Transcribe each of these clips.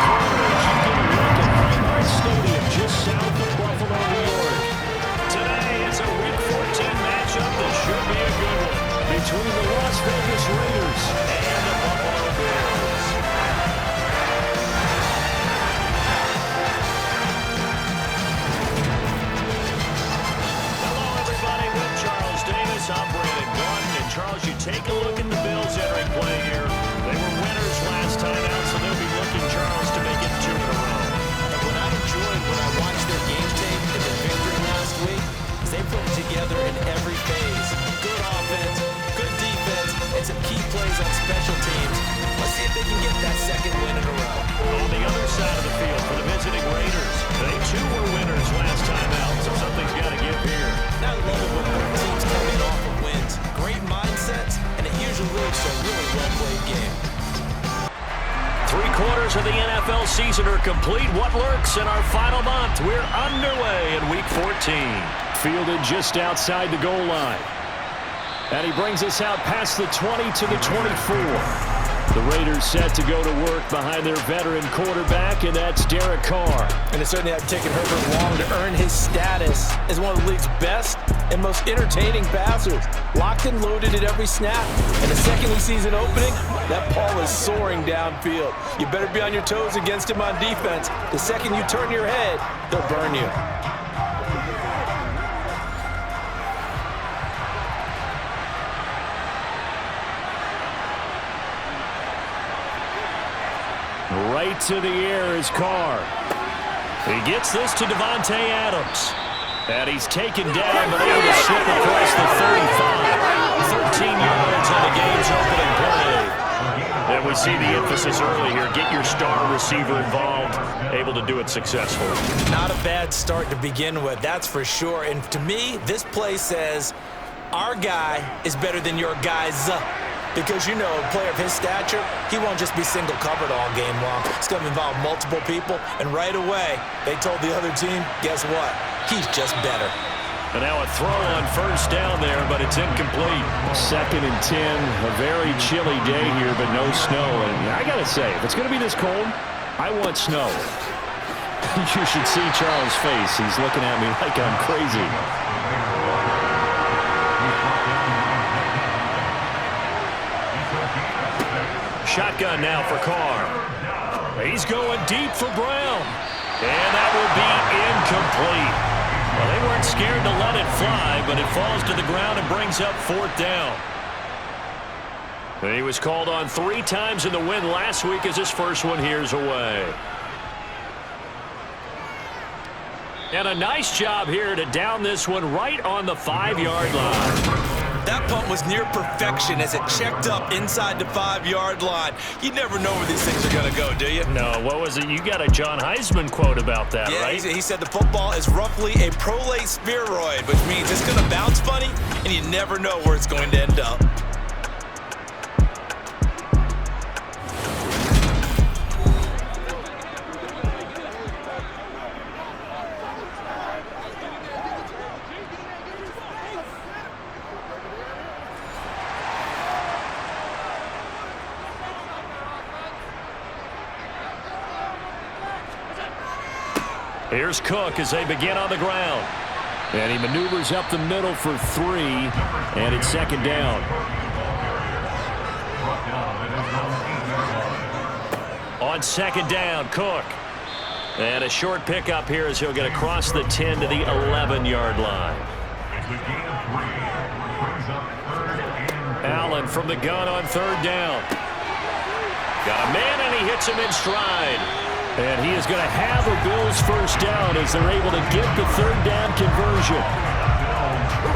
corners, you get a look at Highmark Stadium just south of Buffalo, New York. Today is a Week 14 matchup that should be a good one between the Las Vegas Raiders and the Buffalo Bills. Hello, everybody. With Charles Davis, I'm Brandon Gordon. And Charles, you take a look at the Bills entering play here. They were winners last time out, so they'll be looking, Charles, to make it 2 in a row. And what I enjoyed when I watched their game tape and their victory last week is they put it together in every phase. Good offense, good defense, and some key plays on special teams. Let's see if they can get that second win in a row. On the other side of the field for the visiting Raiders, they too were winners last time out, so something's got to give here. I love it when both teams come in off of wins. Great mindsets, and it usually leads to a really well-played game. 3/4 of the NFL season are complete. What lurks in our final month? We're underway in Week 14. Fielded just outside the goal line. And he brings us out past the 20 to the 24. The Raiders set to go to work behind their veteran quarterback, and that's Derek Carr. And it certainly have taken Herbert long to earn his status as one of the league's best and most entertaining passers. Locked and loaded at every snap. And the second he sees an opening, that ball is soaring downfield. You better be on your toes against him on defense. The second you turn your head, they'll burn you. Right to the air is Carr. He gets this to Davante Adams. And he's taken down, but able to slip across the 35. 13 yards on the game's opening play. And we see the emphasis early here. Get your star receiver involved. Able to do it successfully. Not a bad start to begin with, that's for sure. And to me, this play says, our guy is better than your guys. Because, you know, a player of his stature, he won't just be single covered all game long. It's going to involve multiple people. And right away, they told the other team, guess what? He's just better. And now a throw on first down there, but it's incomplete. 2nd and 10. A very chilly day here, but no snow. And I got to say, if it's going to be this cold, I want snow. You should see Charles' face. He's looking at me like I'm crazy. Shotgun now for Carr. He's going deep for Brown. And that will be incomplete. Well, they weren't scared to let it fly, but it falls to the ground and brings up 4th down. And he was called on 3 times in the win last week as his first one here's away. And a nice job here to down this one right on the 5-yard line. That punt was near perfection as it checked up inside the 5-yard line. You never know where these things are going to go, do you? No, what was it? You got a John Heisman quote about that, right? Yeah, he said the football is roughly a prolate spheroid, which means it's going to bounce funny, and you never know where it's going to end up. Here's Cook as they begin on the ground. And he maneuvers up the middle for 3, and it's 2nd down. On 2nd down, Cook. And a short pickup here as he'll get across the 10 to the 11-yard line. Allen from the gun on 3rd down. Got a man, and he hits him in stride. And he is going to have a Bills first down as they're able to get the 3rd down conversion.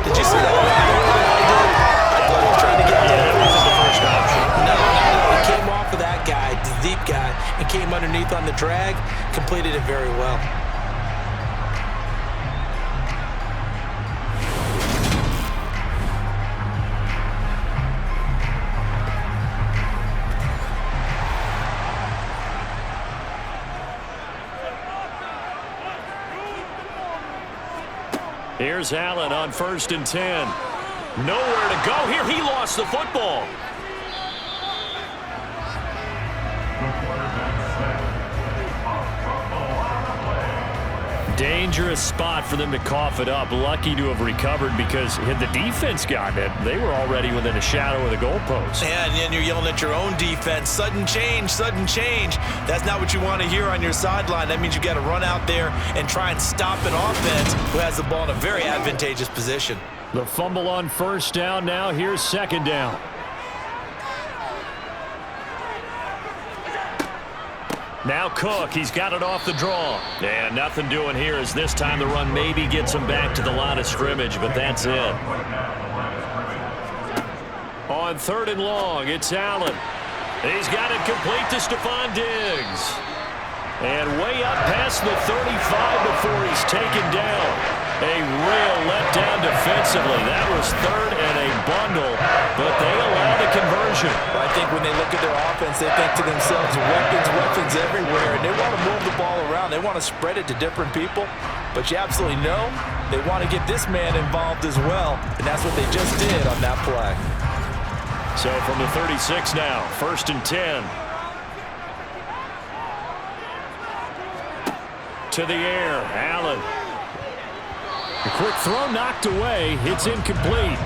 Did you see that? I thought he was trying to get that wasn't the first option. No. He came off of that guy, the deep guy, and came underneath on the drag, completed it very well. Here's Allen on 1st and 10. Nowhere to go here. He lost the football. Dangerous spot for them to cough it up. Lucky to have recovered because had the defense gotten it, they were already within a shadow of the goalpost. Yeah, and then you're yelling at your own defense. Sudden change, sudden change. That's not what you want to hear on your sideline. That means you got to run out there and try and stop an offense who has the ball in a very advantageous position. The fumble on first down. Now here's second down. Now Cook, he's got it off the draw. And nothing doing here as this time the run maybe gets him back to the line of scrimmage, but that's it. On third and long, it's Allen. He's got it complete to Stephon Diggs. And way up past the 35 before he's taken down. A real letdown defensively. That was third and a bundle, but they allow the conversion. I think when they look at their offense, they think to themselves, weapons everywhere, and they want to move the ball around. They want to spread it to different people, but you absolutely know they want to get this man involved as well, and that's what they just did on that play. So from the 36 now, 1st and 10. To the air, Allen. A quick throw knocked away. It's incomplete.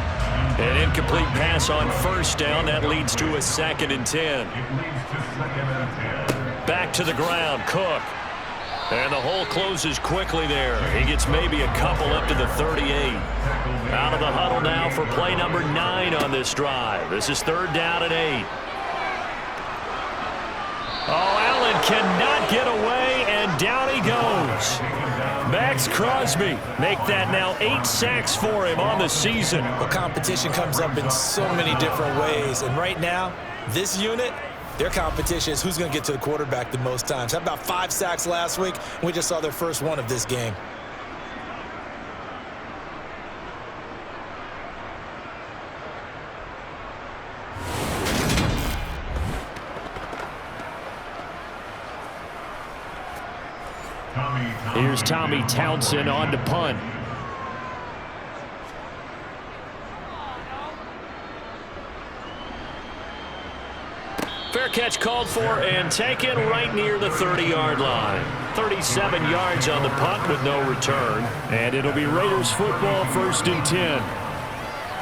An incomplete pass on first down. That leads to a 2nd and 10. Back to the ground, Cook. And the hole closes quickly there. He gets maybe a couple up to the 38. Out of the huddle now for play number 9 on this drive. This is 3rd down and 8. Oh, Allen cannot get away, and down he goes. Max Crosby make that now 8 sacks for him on the season. Well, competition comes up in so many different ways, and right now, this unit, their competition is who's going to get to the quarterback the most times. How about 5 sacks last week? We just saw their first one of this game. Here's Tommy Townsend on to punt. Fair catch called for and taken right near the 30-yard line. 37 yards on the punt with no return. And it'll be Raiders football, 1st and 10.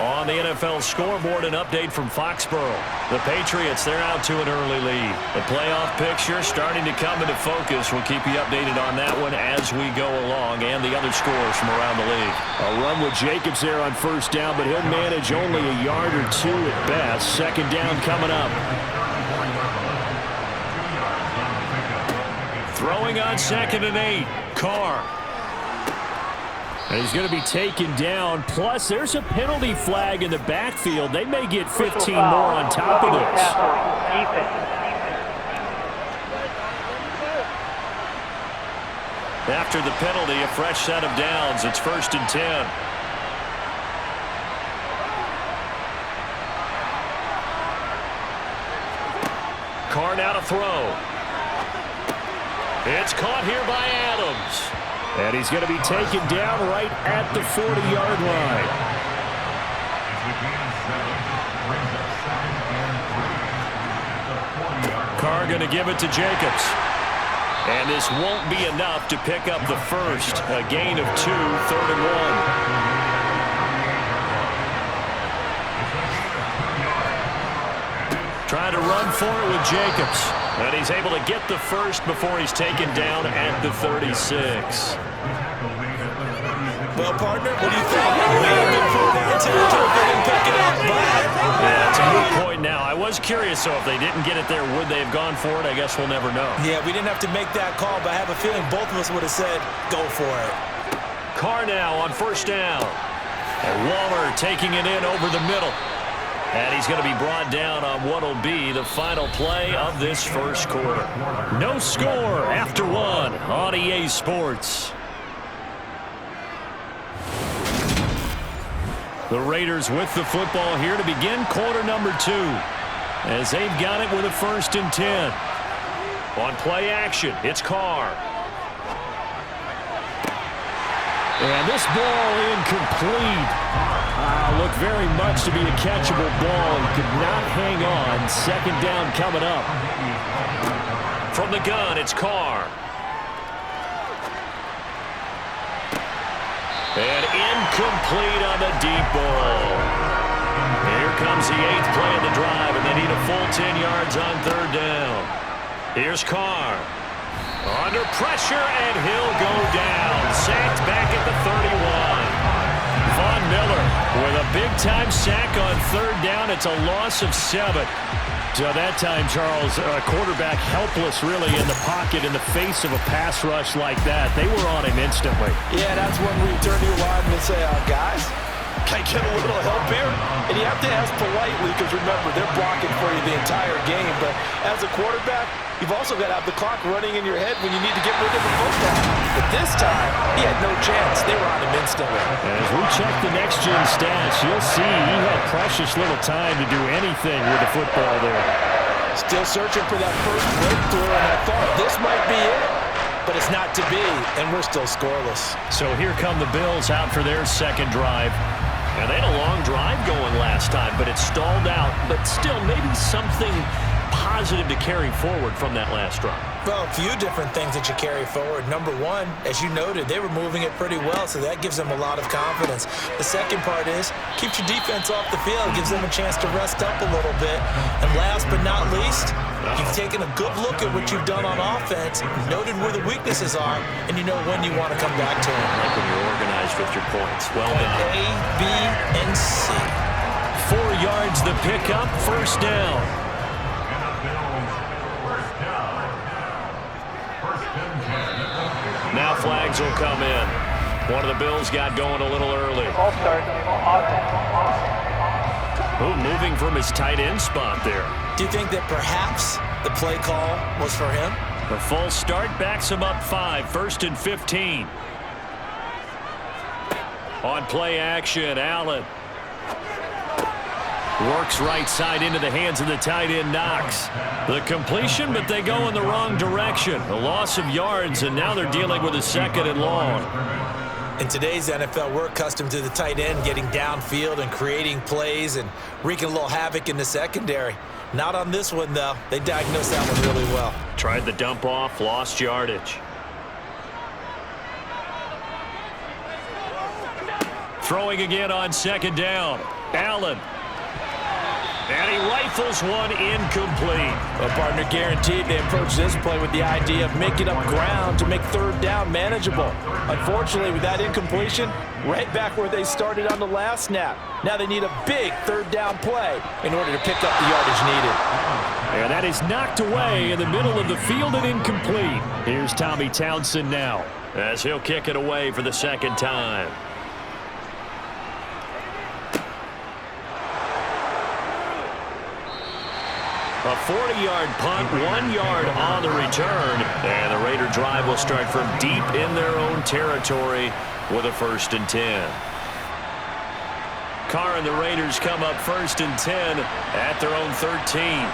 On the NFL scoreboard, an update from Foxborough. The Patriots, they're out to an early lead. The playoff picture starting to come into focus. We'll keep you updated on that one as we go along, and the other scores from around the league. A run with Jacobs there on first down, but he'll manage only a yard or 2 at best. 2nd down coming up. Throwing on 2nd and 8. Carr. And he's going to be taken down. Plus, there's a penalty flag in the backfield. They may get 15 more on top of this. After the penalty, a fresh set of downs. It's 1st and 10. Carr now to throw. It's caught here by Adams. And he's going to be taken down right at the 40-yard line. Carr going to give it to Jacobs. And this won't be enough to pick up the first. A gain of 2, 3rd and 1. Trying to run for it with Jacobs. And he's able to get the first before he's taken down at the 36. Well, partner, what do you think? May have been pulled down territory if they didn't pick it up, but... Yeah, it's a moot point now. I was curious, so if they didn't get it there, would they have gone for it? I guess we'll never know. Yeah, we didn't have to make that call, but I have a feeling both of us would have said, go for it. Carr now on first down. And Waller taking it in over the middle. And he's going to be brought down on what will be the final play of this first quarter. No score after 1 on EA Sports. The Raiders with the football here to begin quarter number 2. As they've got it with a 1st and 10. On play action, it's Carr. And this ball incomplete. Looked very much to be a catchable ball and could not hang on. 2nd down coming up. From the gun, it's Carr. And incomplete on the deep ball. Here comes the 8th play of the drive, and they need a full 10 yards on 3rd down. Here's Carr. Under pressure, and he'll go down. Sacked back at the 31. Von Miller with a big-time sack on 3rd down. It's a loss of 7. So that time, Charles, a quarterback helpless really in the pocket in the face of a pass rush like that. They were on him instantly. Yeah, that's when we turn to your lineman and say, guys, can I get a little help here? And you have to ask politely because, remember, they're blocking for you the entire game. But as a quarterback, you've also got to have the clock running in your head when you need to get rid of the football. But this time, he had no chance. They were on him instantly. As we check the next-gen stats, you'll see he had precious little time to do anything with the football there. Still searching for that first breakthrough, and I thought this might be it. But it's not to be, and we're still scoreless. So here come the Bills out for their second drive. And they had a long drive going last time, but it stalled out. But still, maybe something positive to carry forward from that last drive. Well, a few different things that you carry forward. Number one, as you noted, they were moving it pretty well, so that gives them a lot of confidence. The second part is, keeps your defense off the field, gives them a chance to rest up a little bit. And last but not least, you've taken a good look at what you've done on offense, noted where the weaknesses are, and you know when you want to come back to them. Like when you're organized with your points. Well done. A, B, and C. 4 yards the pickup, 1st down. Now flags will come in. One of the Bills got going a little early. Moving from his tight end spot there. Do you think that perhaps the play call was for him? The full start backs him up 5, 1st and 15. On play action, Allen. Works right side into the hands of the tight end, Knox. The completion, but they go in the wrong direction. A loss of yards, and now they're dealing with a 2nd and long. In today's NFL, we're accustomed to the tight end getting downfield and creating plays and wreaking a little havoc in the secondary. Not on this one, though. They diagnosed that one really well. Tried the dump off, lost yardage. Throwing again on 2nd down. Allen. And he rifles one incomplete. Well, partner, guaranteed they approach this play with the idea of making up ground to make 3rd down manageable. Unfortunately, with that incompletion, right back where they started on the last snap. Now they need a big 3rd down play in order to pick up the yardage needed. And that is knocked away in the middle of the field and incomplete. Here's Tommy Townsend now, as he'll kick it away for the 2nd time. A 40-yard punt, 1 yard on the return. And the Raider drive will start from deep in their own territory with a 1st and 10. Carr and the Raiders come up 1st and 10 at their own 13.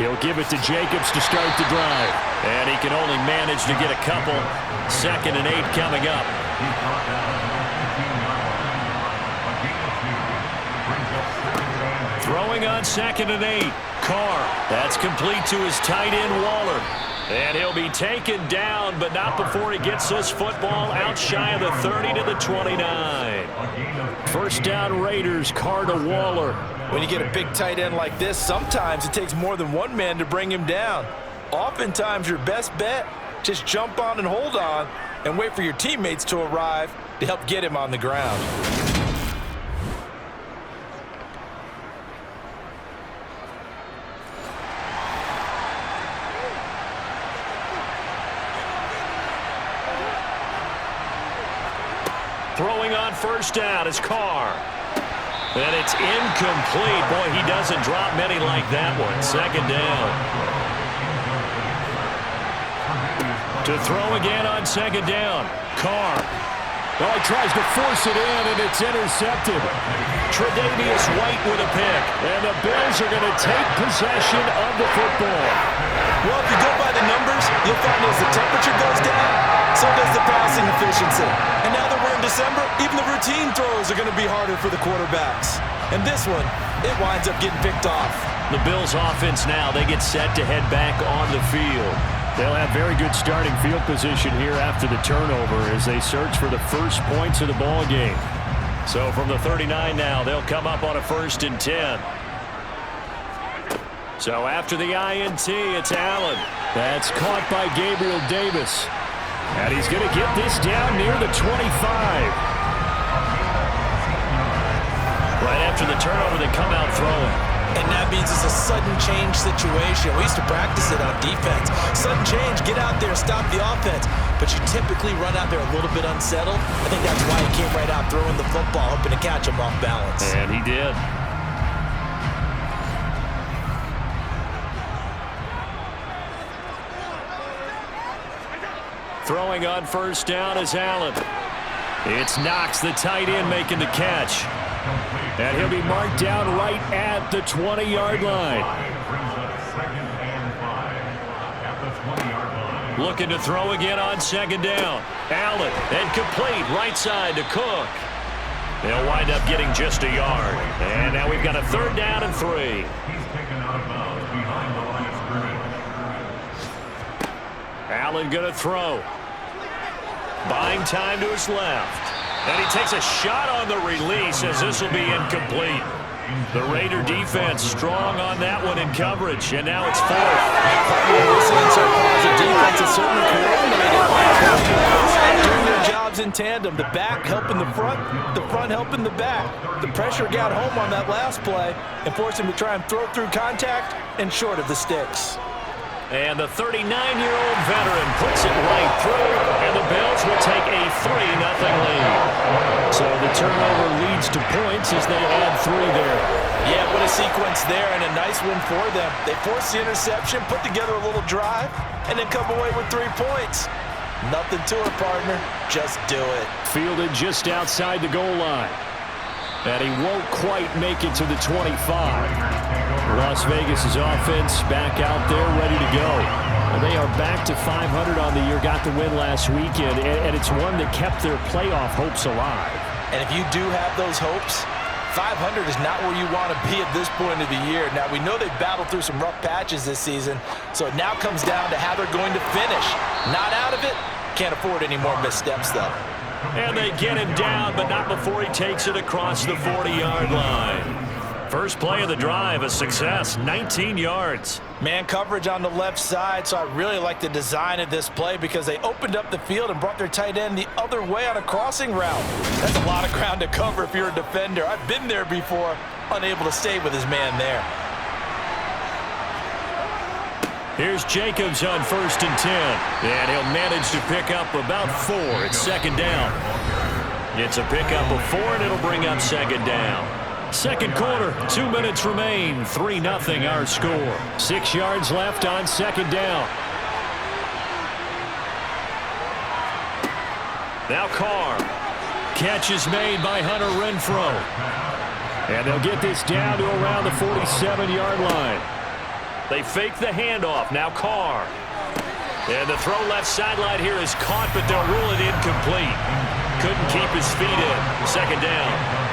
He'll give it to Jacobs to start the drive. And he can only manage to get a couple. 2nd and 8 coming up. Throwing on 2nd and 8. Carr. That's complete to his tight end, Waller. And he'll be taken down, but not before he gets this football out shy of the 30 to the 29. 1st down Raiders, Carr to Waller. When you get a big tight end like this, sometimes it takes more than one man to bring him down. Oftentimes your best bet, just jump on and hold on and wait for your teammates to arrive to help get him on the ground. Throwing on 1st down is Carr. And it's incomplete. Boy, he doesn't drop many like that one. 2nd down. To throw again on 2nd down. Carr. Well, he tries to force it in, and it's intercepted. Tre'Davious White with a pick. And the Bills are going to take possession of the football. Well, if you go by the numbers, you'll find as the temperature goes down, so does the passing efficiency. And now that we're in December, even the routine throws are going to be harder for the quarterbacks. And this one, it winds up getting picked off. The Bills offense now, they get set to head back on the field. They'll have very good starting field position here after the turnover as they search for the first points of the ball game. So from the 39 now, they'll come up on a 1st and 10. So after the INT, it's Allen. That's caught by Gabriel Davis. And he's going to get this down near the 25. Right after the turnover, they come out throwing. And that means it's a sudden change situation. We used to practice it on defense. Sudden change, get out there, stop the offense. But you typically run out there a little bit unsettled. I think that's why he came right out throwing the football, hoping to catch him off balance. And he did. Throwing on 1st down is Allen. It's Knox, the tight end, making the catch. And he'll be marked down right at the 20-yard line. Looking to throw again on 2nd down. Allen, and complete, right side to Cook. They'll wind up getting just a yard. And now we've got a 3rd down and 3. Allen going to throw. Buying time to his left. And he takes a shot on the release as this will be incomplete. The Raider defense strong on that one in coverage, and now it's 4th. The defense is certainly coordinated. Doing their jobs in tandem. The back helping the front helping the back. The pressure got home on that last play and forced him to try and throw through contact and short of the sticks. And the 39-year-old veteran puts it right through, and the Bills will take a 3-0 lead. So the turnover leads to points as they add 3 there. Yeah, what a sequence there, and a nice win for them. They forced the interception, put together a little drive, and then come away with 3 points. Nothing to it, partner. Just do it. Fielded just outside the goal line. And he won't quite make it to the 25. Las Vegas' offense back out there ready to go. And they are back to 500 on the year, got the win last weekend, and it's one that kept their playoff hopes alive. And if you do have those hopes, 500 is not where you want to be at this point of the year. Now, we know they've battled through some rough patches this season, so it now comes down to how they're going to finish. Not out of it, can't afford any more missteps, though. And they get him down, but not before he takes it across the 40-yard line. First play of the drive, a success, 19 yards. Man coverage on the left side, so I really like the design of this play because they opened up the field and brought their tight end the other way on a crossing route. That's a lot of ground to cover if you're a defender. I've been there before, unable to stay with his man there. Here's Jacobs on 1st and 10. And he'll manage to pick up about 4. It's 2nd down. It's a pickup of 4, and it'll bring up 2nd down. Second quarter, 2 minutes remain. 3-0 our score. 6 yards left on 2nd down. Now Carr. Catch is made by Hunter Renfrow. And they'll get this down to around the 47-yard line. They fake the handoff. Now Carr. And the throw left sideline here is caught, but they'll rule it incomplete. Couldn't keep his feet in. 2nd down.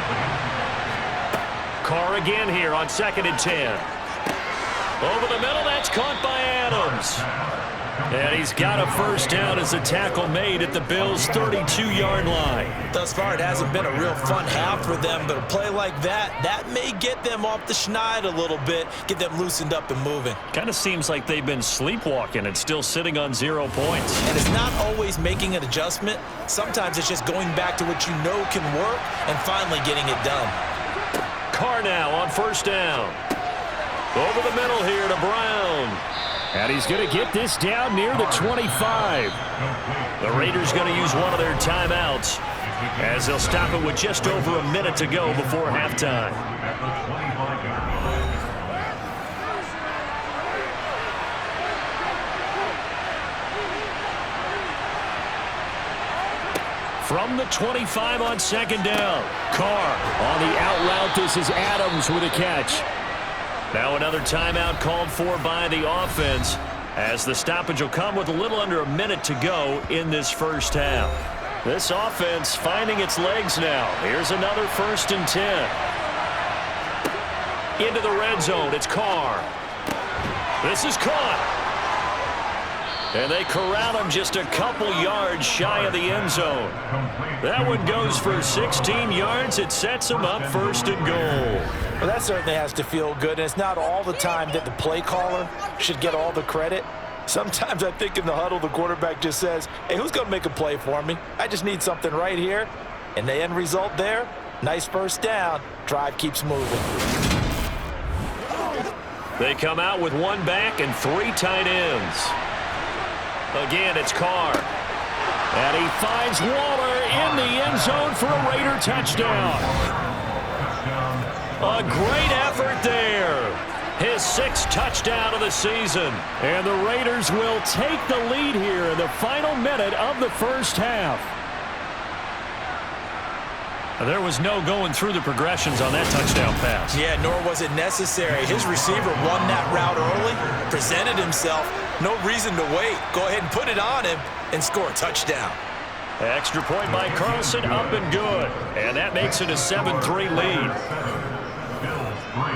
Carr again here on 2nd and 10. Over the middle, that's caught by Adams. And he's got a 1st down as a tackle made at the Bills' 32-yard line. Thus far, it hasn't been a real fun half for them, but a play like that may get them off the schneid a little bit, get them loosened up and moving. Kind of seems like they've been sleepwalking and still sitting on 0 points. And it's not always making an adjustment. Sometimes it's just going back to what you know can work and finally getting it done. Carr now on 1st down. Over the middle here to Brown. And he's going to get this down near the 25. The Raiders going to use one of their timeouts as they'll stop it with just over a minute to go before halftime. From the 25 on 2nd down. Carr on the out route. This is Adams with a catch. Now another timeout called for by the offense as the stoppage will come with a little under a minute to go in this first half. This offense finding its legs now. Here's another 1st and 10. Into the red zone. It's Carr. This is caught. And they corral him just a couple yards shy of the end zone. That one goes for 16 yards. It sets him up 1st and goal. Well, that certainly has to feel good. And it's not all the time that the play caller should get all the credit. Sometimes I think in the huddle, the quarterback just says, hey, who's going to make a play for me? I just need something right here. And the end result there, nice first down. Drive keeps moving. They come out with 1 back and 3 tight ends. Again, it's Carr. And he finds Waller in the end zone for a Raider touchdown. A great effort there. His 6th touchdown of the season. And the Raiders will take the lead here in the final minute of the first half. There was no going through the progressions on that touchdown pass. Yeah, nor was it necessary. His receiver won that route early, presented himself. No reason to wait. Go ahead and put it on him and score a touchdown. Extra point by Carlson, up and good. And that makes it a 7-3 lead.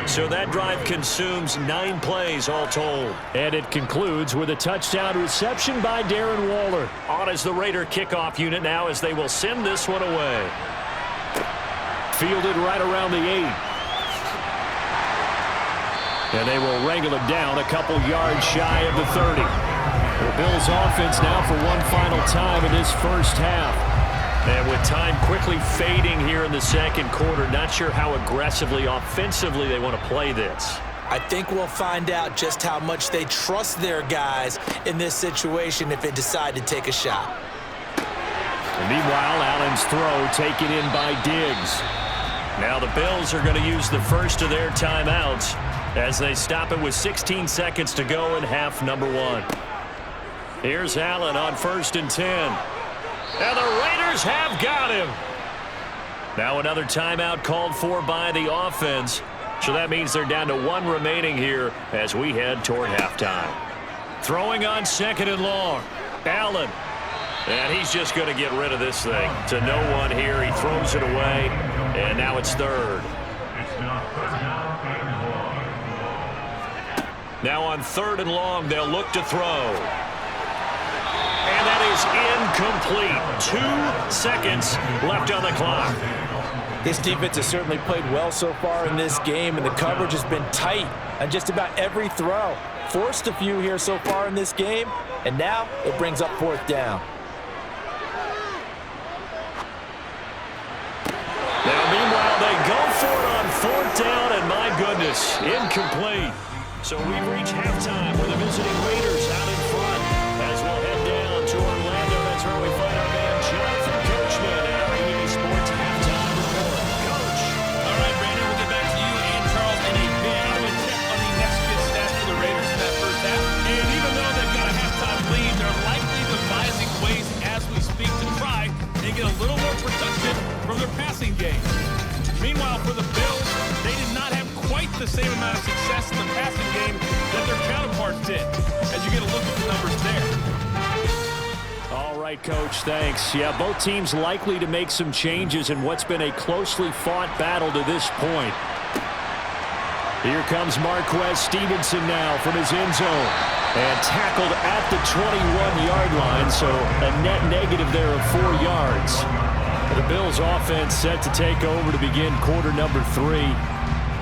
So that drive consumes 9 plays all told. And it concludes with a touchdown reception by Darren Waller. On as the Raider kickoff unit now as they will send this one away. Fielded right around the 8. And they will wrangle him down a couple yards shy of the 30. The Bills offense now for one final time in this first half. And with time quickly fading here in the second quarter, not sure how aggressively, offensively they want to play this. I think we'll find out just how much they trust their guys in this situation if they decide to take a shot. And meanwhile, Allen's throw taken in by Diggs. Now the Bills are going to use the first of their timeouts as they stop it with 16 seconds to go in half number 1. Here's Allen on 1st and 10. And the Raiders have got him. Now another timeout called for by the offense. So that means they're down to 1 remaining here as we head toward halftime. Throwing on 2nd and long. Allen. And he's just going to get rid of this thing. To no one here. He throws it away. And now it's 3rd. Now on 3rd and long, they'll look to throw. And that is incomplete. 2 seconds left on the clock. This defense has certainly played well so far in this game, and the coverage has been tight on just about every throw. Forced a few here so far in this game, and now it brings up 4th down. Now, meanwhile, they go for it on 4th down, and my goodness, incomplete. So we've reached halftime with the visiting Raiders out in front. As we'll head down to Orlando, that's where we find our man Jonathan Coachman at our EA Sports Halftime Report. Coach. All right, Brandon, we'll get back to you and Charles in a bit. I'm going to check on the next good stats for the Raiders in that first half. And even though they've got a halftime lead, they're likely devising ways as we speak to try and get a little more production from their passing game. Meanwhile, for the Bills, they did not have quite the same amount of success in the passing game that their counterparts did, as you get a look at the numbers there. All right, Coach, thanks. Yeah, both teams likely to make some changes in what's been a closely fought battle to this point. Here comes Marquez Stevenson now from his end zone. And tackled at the 21-yard line, so a net negative there of 4 yards. The Bills offense set to take over to begin quarter number 3.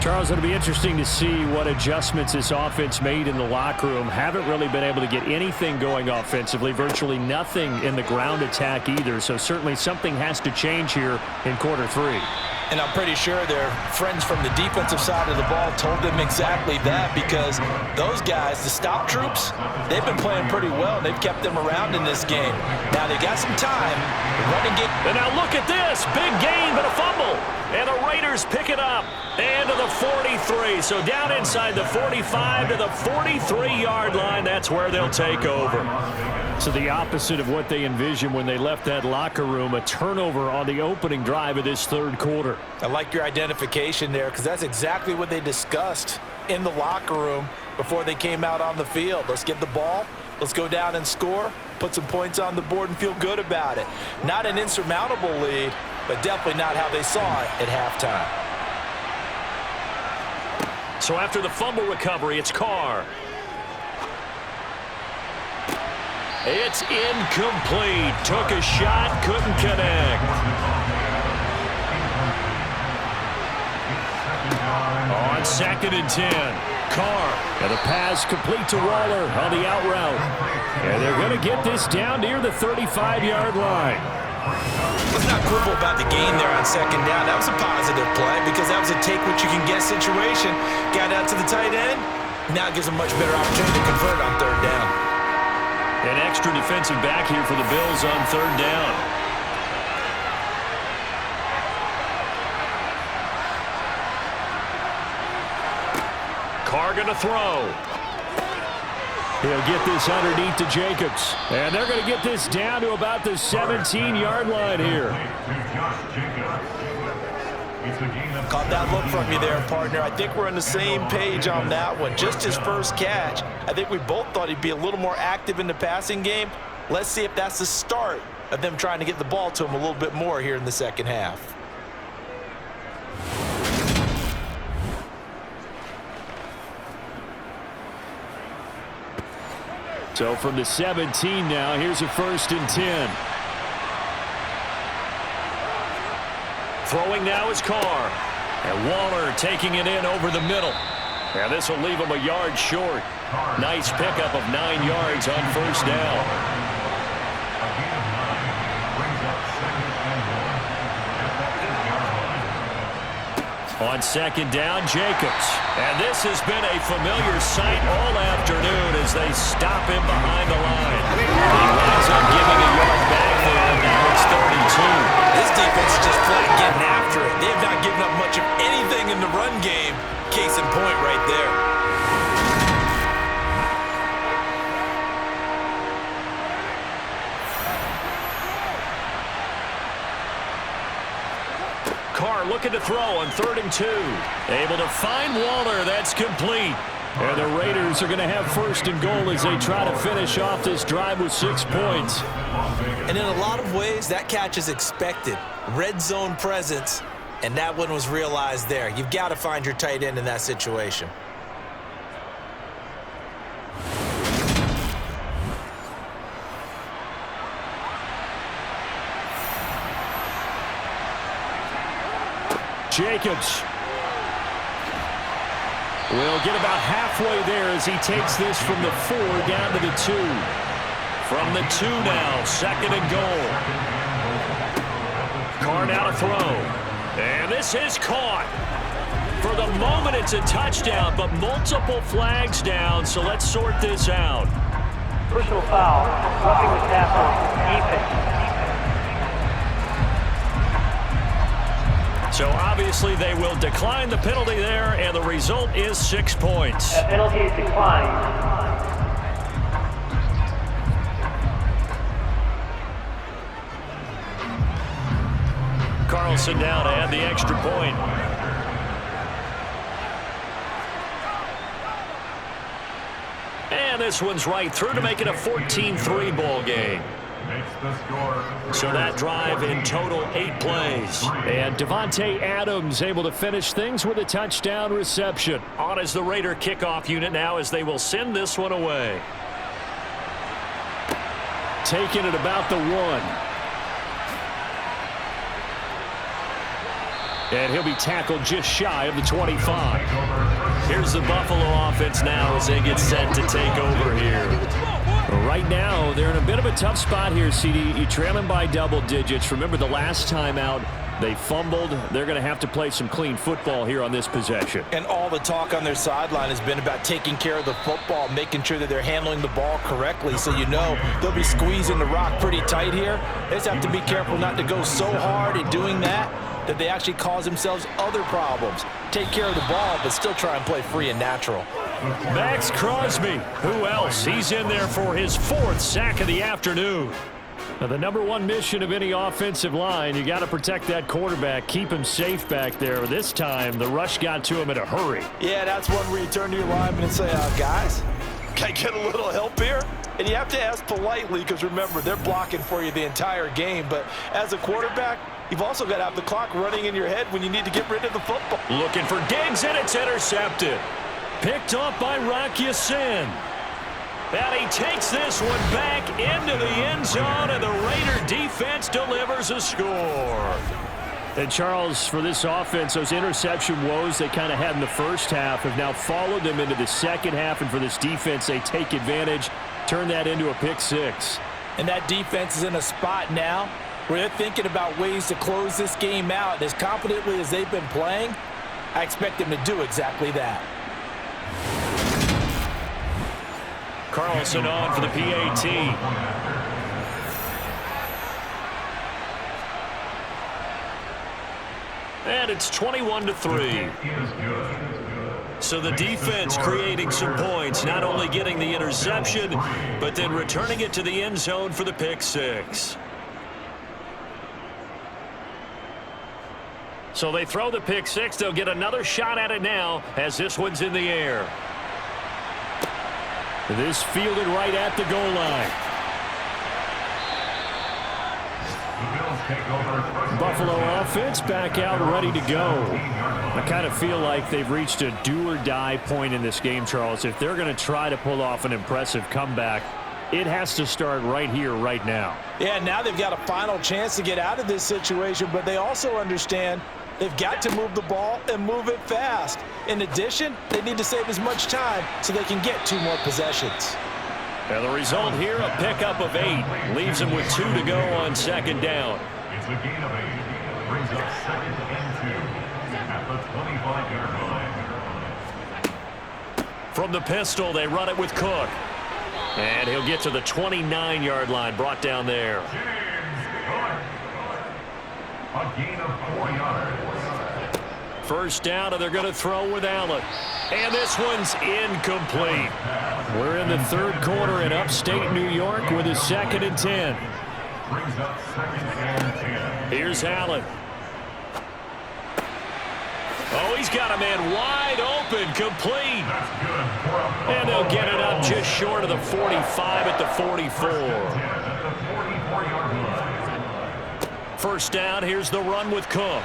Charles, it'll be interesting to see what adjustments this offense made in the locker room. Haven't really been able to get anything going offensively, virtually nothing in the ground attack either. So certainly something has to change here in quarter 3. And I'm pretty sure their friends from the defensive side of the ball told them exactly that, because those guys, the stop troops, they've been playing pretty well. They've kept them around in this game. Now they got some time. The running game. And now look at this. Big gain, but a fumble. And the Raiders pick it up. And to the 43. So down inside the 45 to the 43-yard line. That's where they'll take over. So the opposite of what they envisioned when they left that locker room, a turnover on the opening drive of this third quarter. I like your identification there, because that's exactly what they discussed in the locker room before they came out on the field. Let's get the ball. Let's go down and score, put some points on the board, and feel good about it. Not an insurmountable lead, but definitely not how they saw it at halftime. So after the fumble recovery, it's Carr. It's incomplete. Took a shot, couldn't connect. On 2nd and 10, Carr. And the pass complete to Waller on the out route. And they're going to get this down near the 35-yard line. Let's not quibble about the gain there on 2nd down. That was a positive play because that was a take-what-you-can-get situation. Got out to the tight end. Now it gives a much better opportunity to convert on 3rd down. An extra defensive back here for the Bills on 3rd down. Carr going to throw. He'll get this underneath to Jacobs. And they're going to get this down to about the 17-yard line here. Caught that look from you there, partner. I think we're on the same page on that one. Just his first catch. I think we both thought he'd be a little more active in the passing game. Let's see if that's the start of them trying to get the ball to him a little bit more here in the second half. So from the 17 now, here's a 1st and 10. Throwing now is Carr. And Waller taking it in over the middle. And this will leave him a yard short. Nice pickup of 9 yards on 1st down. On 2nd down, Jacobs. And this has been a familiar sight all afternoon as they stop him behind the line. He winds up giving a yard back there. Now it's 32. This defense is just flat getting after it. They have not given up much of anything in the run game. Case in point right there. Carr looking to throw on 3rd and 2. Able to find Waller. That's complete. And the Raiders are going to have 1st and goal as they try to finish off this drive with 6 points. And in a lot of ways, that catch is expected. Red zone presence, and that one was realized there. You've got to find your tight end in that situation. Jacobs will get about halfway there as he takes this from the 4 down to the 2. From the 2 now, 2nd and goal. Carr now to throw. And this is caught. For the moment, it's a touchdown, but multiple flags down, so let's sort this out. Personal foul, roughing the tackle, defense. So obviously they will decline the penalty there, and the result is 6 points. That penalty is declined. Carlson now to add the extra point. And this one's right through to make it a 14-3 ball game. So that drive in total 8 plays. And Devontae Adams able to finish things with a touchdown reception. On as the Raider kickoff unit now as they will send this one away. Taking it about the 1. And he'll be tackled just shy of the 25. Here's the Buffalo offense now as they get set to take over here. Right now, they're in a bit of a tough spot here, CD. You trail them by double digits. Remember the last time out, they fumbled. They're going to have to play some clean football here on this possession. And all the talk on their sideline has been about taking care of the football, making sure that they're handling the ball correctly. So you know they'll be squeezing the rock pretty tight here. They just have to be careful not to go so hard in doing that they actually cause themselves other problems. Take care of the ball, but still try and play free and natural. Max Crosby, who else? He's in there for his 4th sack of the afternoon. Now, the #1 mission of any offensive line, you got to protect that quarterback, keep him safe back there. This time, the rush got to him in a hurry. Yeah, that's one where you turn to your lineman and say, guys, can I get a little help here? And you have to ask politely because, remember, they're blocking for you the entire game. But as a quarterback, you've also got to have the clock running in your head when you need to get rid of the football. Looking for Diggs, and it's intercepted. Picked off by Rock Ya-Sin. And he takes this one back into the end zone, and the Raider defense delivers a score. And Charles, for this offense, those interception woes they kind of had in the first half have now followed them into the second half. And for this defense, they take advantage, turn that into a pick six. And that defense is in a spot now where they're thinking about ways to close this game out. And as confidently as they've been playing, I expect them to do exactly that. Carlson on for the PAT. And it's 21-3. So the defense creating some points, not only getting the interception, but then returning it to the end zone for the pick six. So they throw the pick six. They'll get another shot at it now as this one's in the air. This fielded right at the goal line. Buffalo offense back out ready to go. I kind of feel like they've reached a do-or-die point in this game, Charles. If they're going to try to pull off an impressive comeback, it has to start right here, right now. Yeah, now they've got a final chance to get out of this situation, but they also understand they've got to move the ball and move it fast. In addition, they need to save as much time so they can get 2 more possessions. And the result here, a pickup of 8. Leaves them with 2 to go on second down. It's a gain of 8. Brings up 2nd and 2 at the 25-yard line. From the pistol, they run it with Cook. And he'll get to the 29-yard line, brought down there. A gain of 4 yards. First down, and they're going to throw with Allen. And this one's incomplete. We're in the third quarter in upstate New York with a 2nd and 10. Brings up 2nd and 10. Here's Allen. Oh, he's got a man wide open, complete. And they'll get it up just short of the 45 at the 44. First down, here's the run with Cook.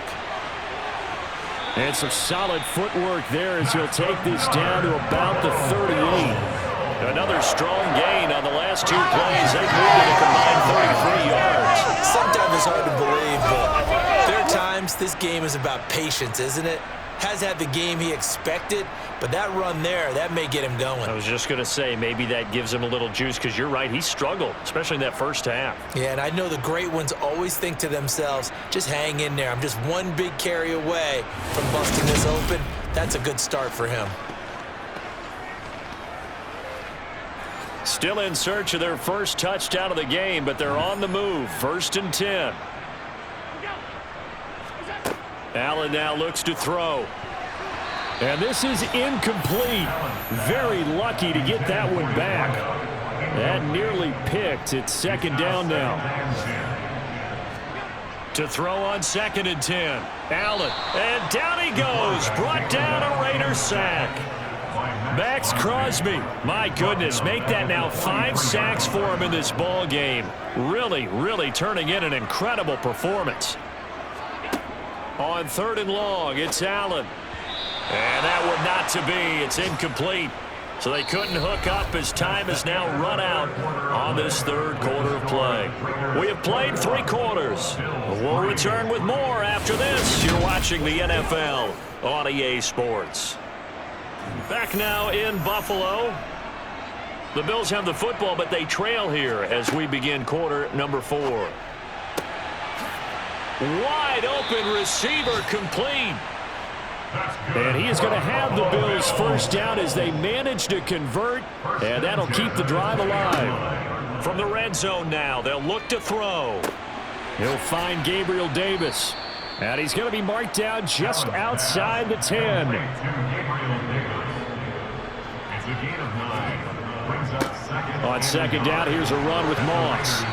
And some solid footwork there as he'll take this down to about the 38. Another strong gain on the last 2 plays. They've moved it a combined 33 yards. Sometimes it's hard to believe, but there are times this game is about patience, isn't it? Has had the game he expected, but that run there, that may get him going. I was just going to say, maybe that gives him a little juice, because you're right, he struggled, especially in that first half. Yeah, and I know the great ones always think to themselves, just hang in there. I'm just one big carry away from busting this open. That's a good start for him. Still in search of their first touchdown of the game, but they're on the move. 1st and 10. Allen now looks to throw. And this is incomplete. Very lucky to get that one back. That nearly picked. It's 2nd down now. To throw on 2nd and 10. Allen. And down he goes. Brought down a Raider sack. Max Crosby. My goodness, make that now 5 sacks for him in this ball game. Really, really turning in an incredible performance. On 3rd and long, it's Allen. And that one not to be. It's incomplete. So they couldn't hook up as time has now run out on this 3rd quarter of play. We have played 3 quarters. We'll return with more after this. You're watching the NFL on EA Sports. Back now in Buffalo. The Bills have the football, but they trail here as we begin quarter number 4. Wide open receiver, complete. And he is going to have the Bills first down as they manage to convert, and that'll keep the drive alive. From the red zone now, they'll look to throw. He'll find Gabriel Davis, and he's going to be marked down just outside the 10. On 2nd down, here's a run with Moss.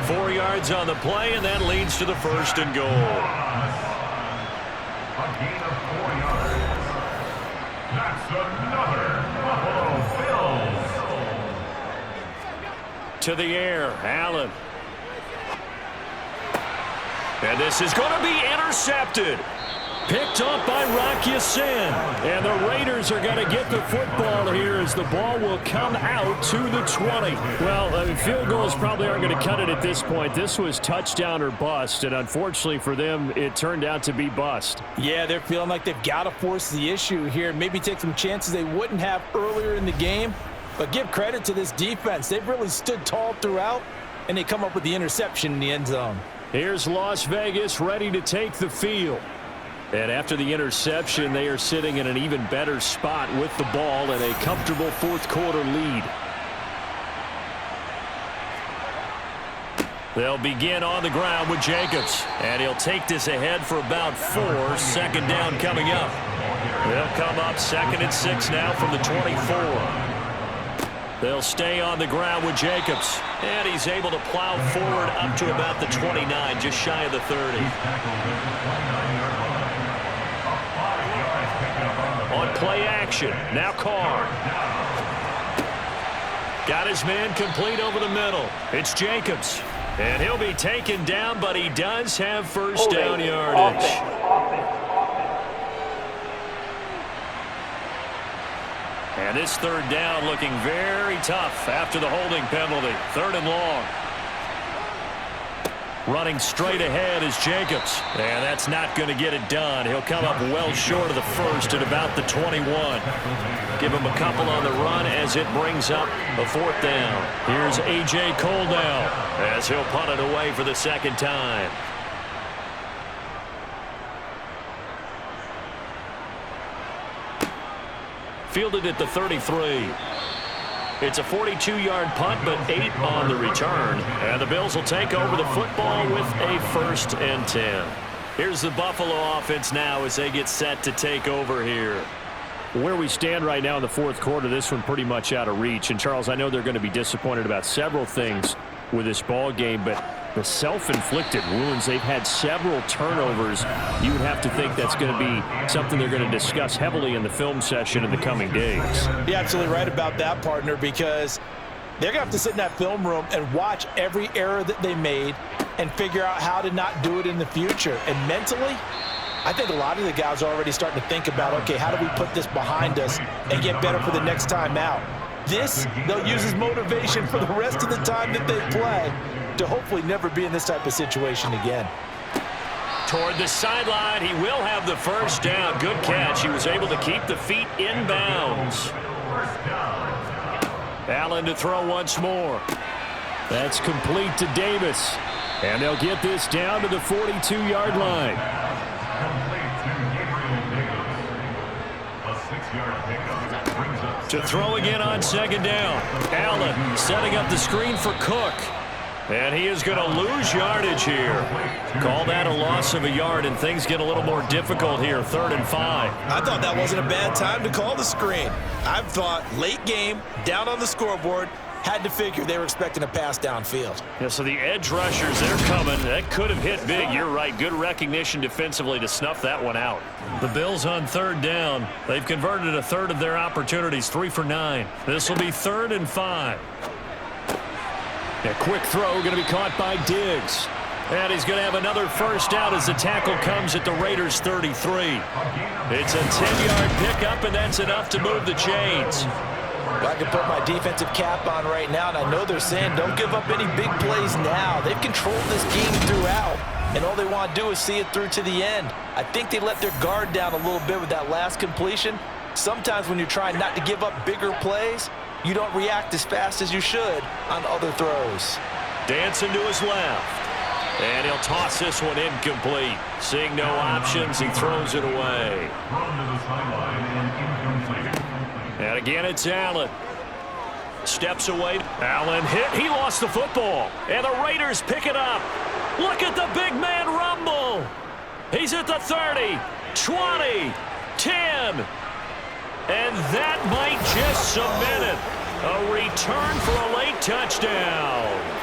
4 yards on the play, and that leads to the 1st and goal. A gain of 4 yards. That's another Buffalo Bills. To the air, Allen. And this is going to be intercepted. Picked up by Sin. And the Raiders are going to get the football here as the ball will come out to the 20. Well, field goals probably aren't going to cut it at this point. This was touchdown or bust, and unfortunately for them, it turned out to be bust. Yeah, they're feeling like they've got to force the issue here, maybe take some chances they wouldn't have earlier in the game. But give credit to this defense. They've really stood tall throughout, and they come up with the interception in the end zone. Here's Las Vegas ready to take the field. And after the interception, they are sitting in an even better spot with the ball and a comfortable fourth quarter lead. They'll begin on the ground with Jacobs. And he'll take this ahead for about 4. Second down coming up. They'll come up 2nd and 6 now from the 24. They'll stay on the ground with Jacobs. And he's able to plow forward up to about the 29, just shy of the 30. On play action, now Carr. Got his man complete over the middle. It's Jacobs. And he'll be taken down, but he does have first down yardage. And this third down looking very tough after the holding penalty. 3rd and long. Running straight ahead is Jacobs. And that's not going to get it done. He'll come up well short of the first at about the 21. Give him a couple on the run as it brings up a 4th down. Here's A.J. Cole now as he'll punt it away for the second time. Fielded at the 33. It's a 42-yard punt, but 8 on the return. And the Bills will take over the football with a 1st and 10. Here's the Buffalo offense now as they get set to take over here. Where we stand right now in the fourth quarter, this one pretty much out of reach. And, Charles, I know they're going to be disappointed about several things with this ball game, but the self-inflicted wounds, they've had several turnovers. You would have to think that's going to be something they're going to discuss heavily in the film session in the coming days. You're absolutely right about that, partner, because they're going to have to sit in that film room and watch every error that they made and figure out how to not do it in the future. And mentally, I think a lot of the guys are already starting to think about, okay, how do we put this behind us and get better for the next time out? This, they'll use as motivation for the rest of the time that they play to hopefully never be in this type of situation again. Toward the sideline, he will have the first down. Good catch. He was able to keep the feet in bounds. Allen to throw once more. That's complete to Davis. And they'll get this down to the 42-yard line. To throw again on second down. Allen setting up the screen for Cook. And he is going to lose yardage here. Call that a loss of a yard, and things get a little more difficult here. 3rd and 5. I thought that wasn't a bad time to call the screen. I thought late game, down on the scoreboard, had to figure they were expecting a pass downfield. Yeah, so the edge rushers, they're coming. That could have hit big. You're right. Good recognition defensively to snuff that one out. The Bills on 3rd down. They've converted a third of their opportunities, 3 for 9. This will be 3rd and 5. A quick throw going to be caught by Diggs. And he's going to have another first down as the tackle comes at the Raiders' 33. It's a 10-yard pickup, and that's enough to move the chains. I can put my defensive cap on right now, and I know they're saying don't give up any big plays now. They've controlled this game throughout, and all they want to do is see it through to the end. I think they let their guard down a little bit with that last completion. Sometimes when you're trying not to give up bigger plays, you don't react as fast as you should on other throws. Dancing to his left. And he'll toss this one incomplete. Seeing no options, he throws it away. And again, it's Allen. Steps away. Allen hit. He lost the football. And the Raiders pick it up. Look at the big man rumble. He's at the 30, 20, 10. And that might just cement it. A return for a late touchdown.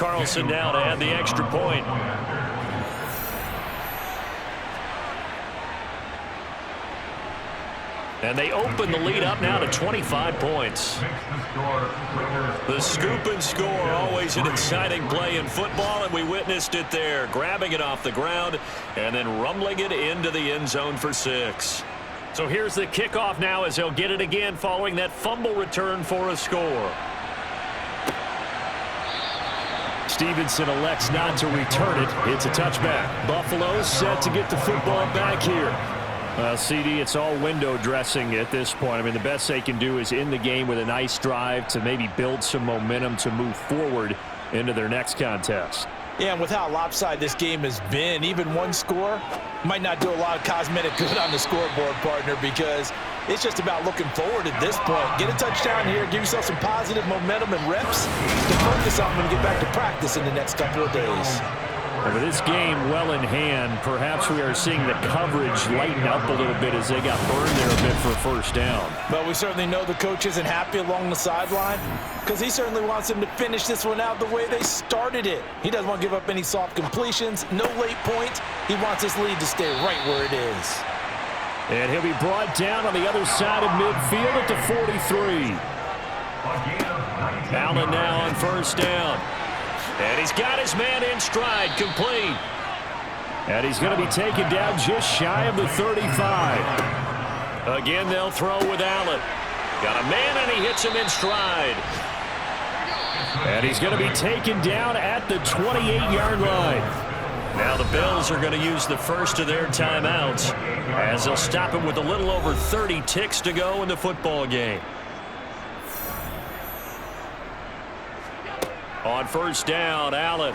Carlson now to add the extra point. And they open the lead up now to 25 points. The scoop and score, always an exciting play in football, and we witnessed it there. Grabbing it off the ground and then rumbling it into the end zone for 6. So here's the kickoff now as they'll get it again following that fumble return for a score. Stevenson elects not to return it. It's a touchback. Buffalo set to get the football back here. CD, it's all window dressing at this point. I mean, the best they can do is in the game with a nice drive to maybe build some momentum to move forward into their next contest. Yeah, and with how lopsided this game has been, even one score might not do a lot of cosmetic good on the scoreboard, partner, because it's just about looking forward at this point. Get a touchdown here, give yourself some positive momentum and reps to focus on when you get back to practice in the next couple of days. And with this game well in hand, perhaps we are seeing the coverage lighten up a little bit as they got burned there a bit for first down. But we certainly know the coach isn't happy along the sideline because he certainly wants them to finish this one out the way they started it. He doesn't want to give up any soft completions, no late points. He wants his lead to stay right where it is. And he'll be brought down on the other side of midfield at the 43. Allen now on first down. And he's got his man in stride, complete. And he's going to be taken down just shy of the 35. Again, they'll throw with Allen. Got a man, and he hits him in stride. And he's going to be taken down at the 28-yard line. Now the Bills are going to use the first of their timeouts as they'll stop him with a little over 30 ticks to go in the football game. On first down, Allen.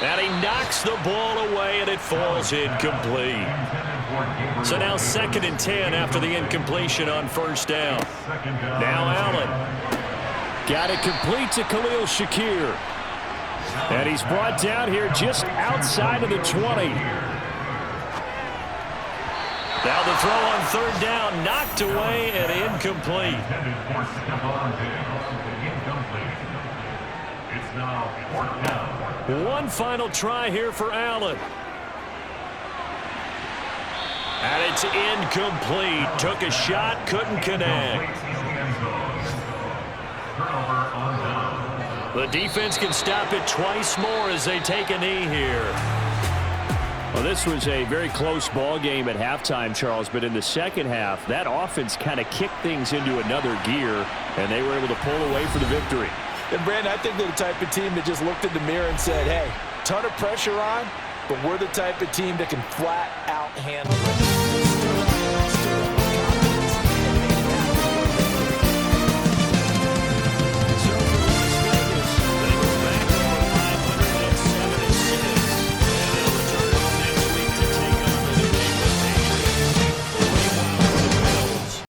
And he knocks the ball away, and it falls incomplete. So now 2nd and 10 after the incompletion on first down. Now Allen. Got it complete to Khalil Shakir. And he's brought down here just outside of the 20. Now the throw on third down, knocked away and incomplete. One final try here for Allen. And it's incomplete. Took a shot, couldn't connect. The defense can stop it twice more as they take a knee here. Well, this was a very close ball game at halftime, Charles, but in the second half, that offense kind of kicked things into another gear, and they were able to pull away for the victory. And, Brandon, I think they're the type of team that just looked in the mirror and said, hey, ton of pressure on, but we're the type of team that can flat out handle it.